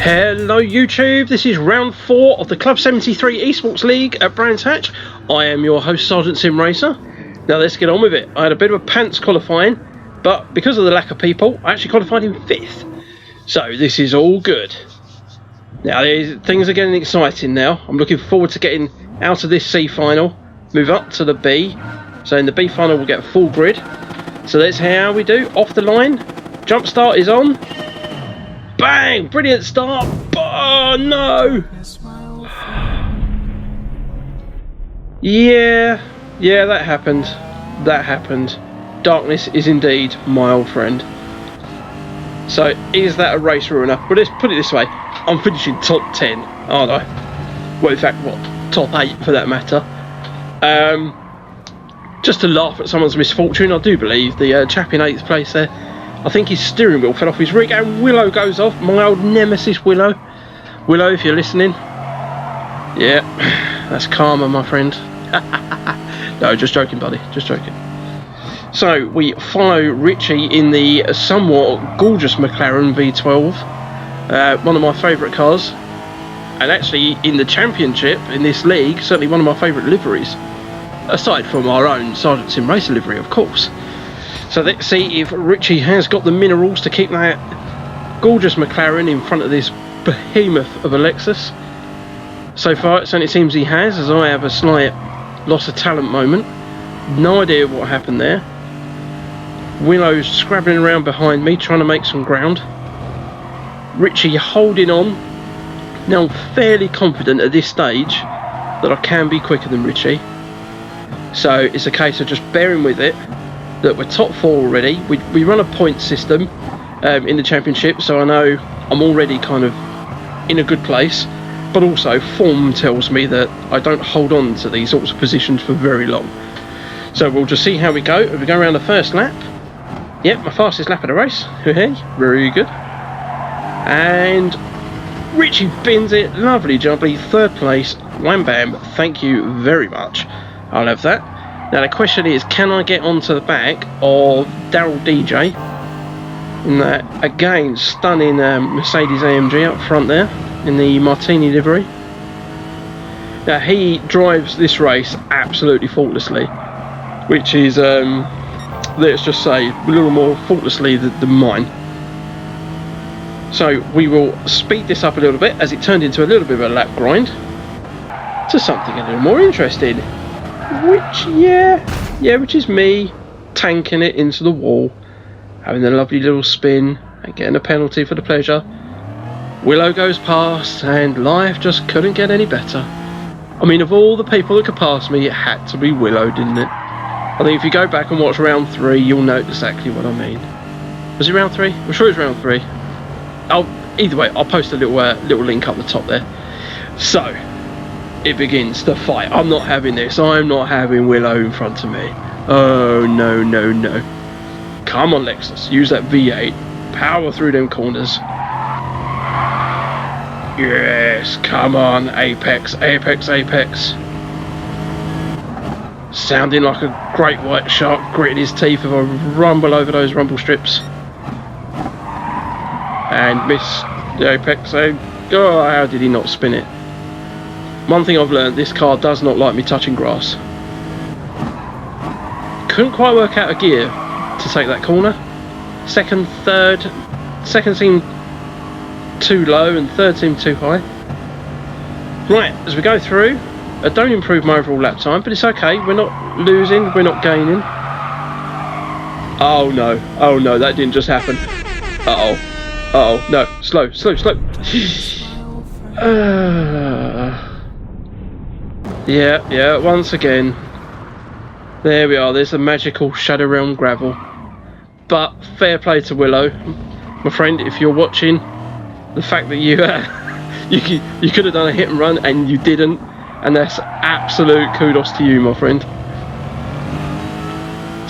Hello YouTube, this is round 4 of the Club 73 eSports League at Brands Hatch. I am your host sgtsimracer. Now let's get on with it. I had a bit of a pants qualifying, but because of the lack of people, I actually qualified in 5th. So this is all good. Now things are getting exciting now. I'm looking forward to getting out of this C final, move up to the B. So in the B final we'll get a full grid. So let's hear how we do. Off the line, jump start is on. Bang! Brilliant start! Oh no! Yeah, that happened. That happened. Darkness is indeed my old friend. So, is that a race ruiner? Well, let's put it this way. I'm finishing top 10, aren't I? Well, in fact, what? Top 8 for that matter. Just to laugh at someone's misfortune, I do believe the chap in 8th place there, I think his steering wheel fell off his rig and Willow goes off. My old nemesis Willow. Willow, if you're listening. Yeah, that's karma, my friend. No, just joking, buddy. Just joking. So, we follow Richie in the somewhat gorgeous McLaren V12. One of my favourite cars. And actually, in the championship, in this league, certainly one of my favourite liveries. Aside from our own sgtsimracer livery, of course. So let's see if Richie has got the minerals to keep that gorgeous McLaren in front of this behemoth of a Lexus. So far it certainly seems he has, as I have a slight loss of talent moment. No idea what happened there. Willow's scrabbling around behind me trying to make some ground. Richie holding on. Now I'm fairly confident at this stage that I can be quicker than Richie. So it's a case of just bearing with it. That we're top 4 already. We run a point system in the championship, so I know I'm already kind of in a good place, but also form tells me that I don't hold on to these sorts of positions for very long. So we'll just see how we go. If we go around the first lap, yep, my fastest lap of the race. Very good. And Richie bins it, lovely jubbly, 3rd place, wham bam, thank you very much. I'll have that. Now the question is, can I get onto the back of Daryl DJ in that, again, stunning Mercedes AMG up front there in the Martini livery. Now he drives this race absolutely faultlessly, which is, let's just say, a little more faultlessly than mine. So we will speed this up a little bit as it turned into a little bit of a lap grind to something a little more interesting. Which is me tanking it into the wall, having a lovely little spin and getting a penalty for the pleasure. Willow goes past and life just couldn't get any better. I mean, of all the people that could pass me, it had to be Willow, didn't it? I think if you go back and watch round 3, you'll know exactly what I mean. Was it round 3? I'm sure it was round 3. Either way, I'll post a little link up the top there. So it begins the fight. I'm not having this. I'm not having Willow in front of me. Oh, no. Come on, Lexus. Use that V8. Power through them corners. Yes, come on. Apex. Sounding like a great white shark gritting his teeth if I rumble over those rumble strips. And miss the Apex. Oh, how did he not spin it? One thing I've learned, this car does not like me touching grass. Couldn't quite work out a gear to take that corner. Second seemed too low and 3rd seemed too high. Right, as we go through, I don't improve my overall lap time, but it's okay. We're not losing, we're not gaining. Oh no, that didn't just happen. Uh-oh, no, slow. Yeah, once again. There we are, there's the magical Shadow Realm gravel. But fair play to Willow. My friend, if you're watching, the fact that you you could have done a hit and run and you didn't, and that's absolute kudos to you, my friend.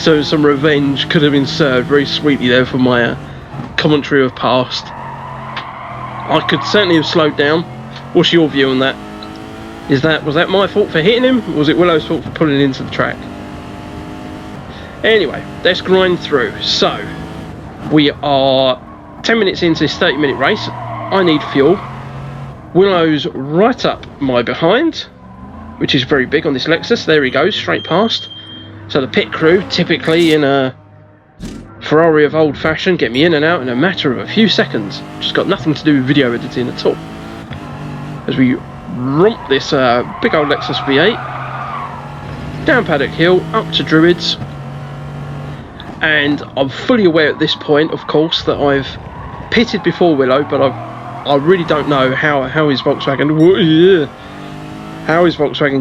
So some revenge could have been served very sweetly there for my commentary of past. I could certainly have slowed down. What's your view on that? Was that my fault for hitting him, or was it Willow's fault for pulling into the track? Anyway, let's grind through. So we are 10 minutes into this 30-minute race. I need fuel. Willow's right up my behind, which is very big on this Lexus. There he goes, straight past. So the pit crew, typically in a Ferrari of old fashion, get me in and out in a matter of a few seconds. Just got nothing to do with video editing at all. As we romp this big old Lexus V8 down Paddock Hill, up to Druids. And I'm fully aware at this point, of course, that I've pitted before Willow, but I really don't know how his Volkswagen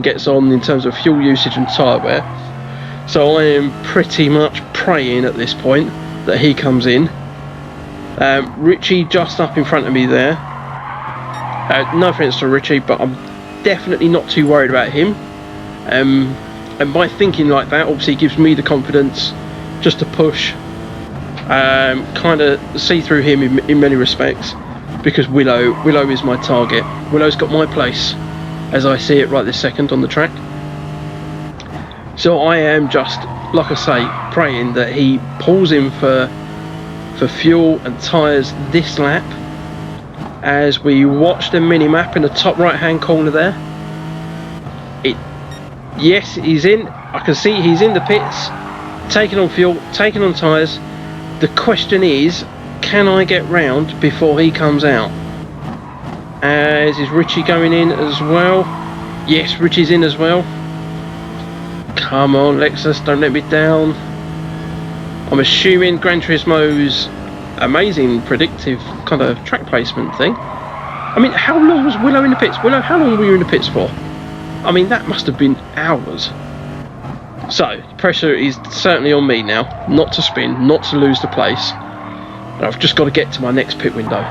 gets on in terms of fuel usage and tyre wear. So I am pretty much praying at this point that he comes in. Richie just up in front of me there. No offence to Richie, but I'm definitely not too worried about him. And by thinking like that, obviously gives me the confidence just to push, kind of see through him in many respects, because Willow is my target. Willow's got my place as I see it right this second on the track. So I am just, like I say, praying that he pulls in for fuel and tyres this lap. As we watch the mini map in the top right hand corner there, yes, he's in. I can see he's in the pits, taking on fuel, taking on tyres. The question is, can I get round before he comes out? As is Richie going in as well? Yes, Richie's in as well. Come on, Lexus, don't let me down. I'm assuming Gran Turismo's amazing predictive kind of track placement thing. I mean, how long was Willow in the pits? Willow, how long were you in the pits for? I mean, that must have been hours. So, pressure is certainly on me now, not to spin, not to lose the place. I've just got to get to my next pit window.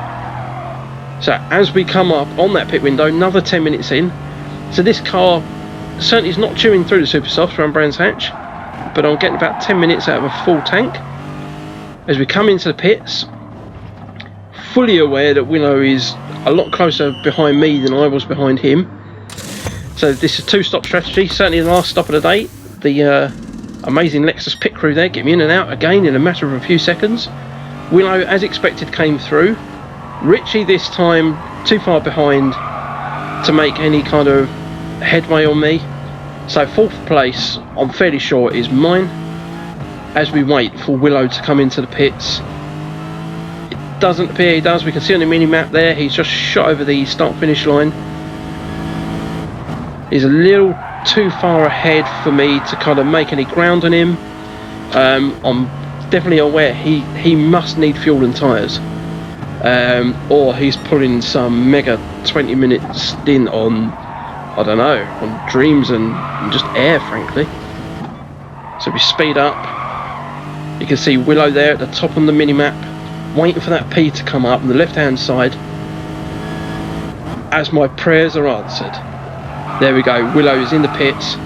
So, as we come up on that pit window, another 10 minutes in. So this car certainly is not chewing through the super softs around Brands Hatch, but I'm getting about 10 minutes out of a full tank. As we come into the pits, fully aware that Willow is a lot closer behind me than I was behind him. So this is two-stop strategy, certainly the last stop of the day. The amazing Lexus pit crew there get me in and out again in a matter of a few seconds. Willow, as expected, came through. Richie this time too far behind to make any kind of headway on me. So fourth place, I'm fairly sure, is mine. As we wait for Willow to come into the pits. It doesn't appear he does. We can see on the mini map there, he's just shot over the start-finish line. He's a little too far ahead for me to kind of make any ground on him. I'm definitely aware he must need fuel and tyres, or he's pulling some mega 20-minute stint on, I don't know, on dreams and just air, frankly. So we speed up. You can see Willow there at the top on the mini map, waiting for that P to come up on the left hand side. As my prayers are answered. There we go, Willow is in the pits.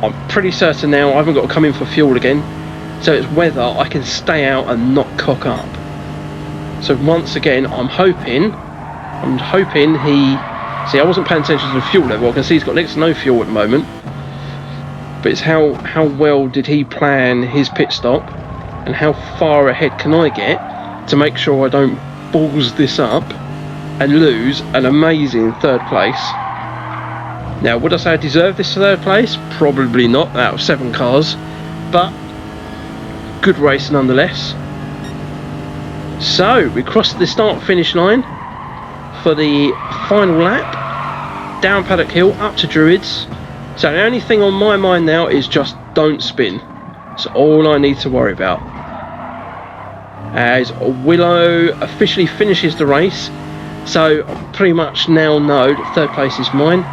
I'm pretty certain now I haven't got to come in for fuel again, so it's whether I can stay out and not cock up. So once again, I'm hoping he... See, I wasn't paying attention to the fuel level. I can see he's got next to no fuel at the moment. But it's how well did he plan his pit stop, and how far ahead can I get to make sure I don't balls this up and lose an amazing third place. Now, would I say I deserve this third place? Probably not, out of 7 cars, but good race nonetheless. So, we crossed the start-finish line for the final lap, down Paddock Hill, up to Druids. So the only thing on my mind now is just don't spin. That's all I need to worry about. As Willow officially finishes the race, so I pretty much now know that third place is mine.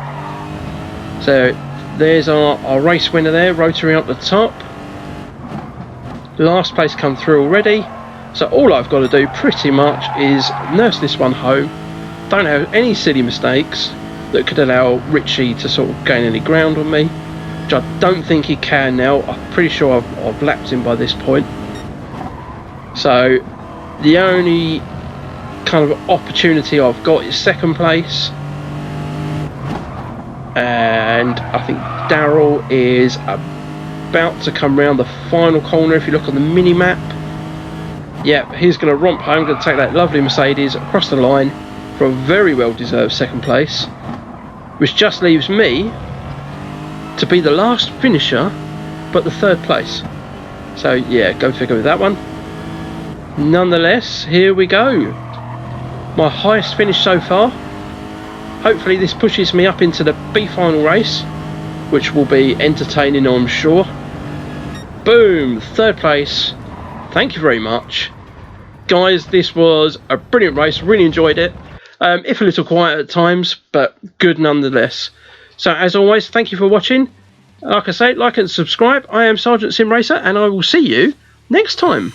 So there's our race winner there, rotary up the top. Last place come through already. So all I've got to do pretty much is nurse this one home. Don't have any silly mistakes that could allow Richie to sort of gain any ground on me, which I don't think he can now. I'm pretty sure I've lapped him by this point. So the only kind of opportunity I've got is second place, and I think Daryl is about to come round the final corner if you look on the mini map. Yeah, he's going to romp home, going to take that lovely Mercedes across the line for a very well-deserved second place, which just leaves me to be the last finisher, but the third place. So yeah, go figure with that one. Nonetheless, here we go. My highest finish so far. Hopefully this pushes me up into the B final race, which will be entertaining, I'm sure. Boom, third place. Thank you very much. Guys, this was a brilliant race, really enjoyed it. If a little quiet at times, but good nonetheless. So as always, thank you for watching. Like I say, like and subscribe. I am sgtsimracer, and I will see you next time.